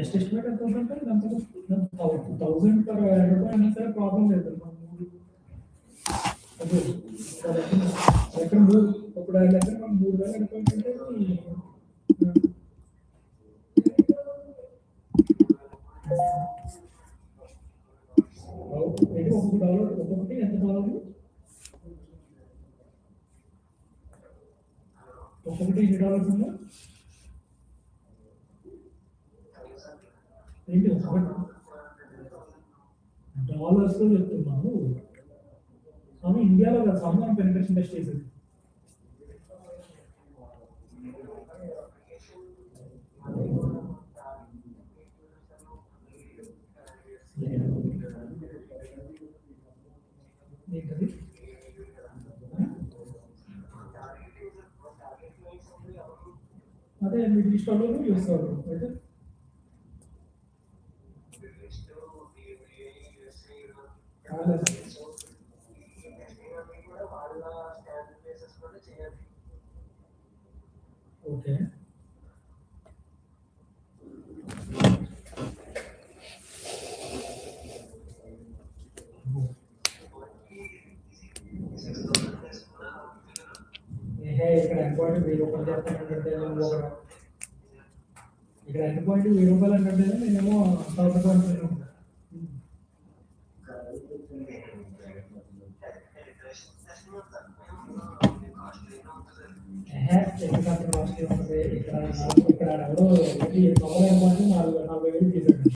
Best estimate ఎంత ఉందంటే దాంతో 1000 పర్ రూపాయి అయినా సరే ప్రాబ్లం లేదు. అదే ఎక్కడ ఇప్పుడు ఆయన దగ్గర మనం 3000 అనుకుంటుంటే $1 ఒక్కొక్కటి ఎంత $1 ఒక్కొక్కటి $8 ఉందా ఏంటి డాలర్స్లో చెప్తున్నాను. కానీ ఇండియాలో కదా సామాన్ పెనిట్రేషన్ టెస్ట్ చేసేది. ఏంటది అదే మిడిల్ ఈస్ట్ వాళ్ళు చూస్తారు అయితే ఓకే ఇక్కడ ఎంపాయింట్ 1000 రూపాయలు చేస్తానంటే ఇక్కడ ఎంపాయింట్ 1000 రూపాయలు అంటే నేనేమో 1000 రూపాయలు ఇక్కడ ఎవరో 40 తీసాడు.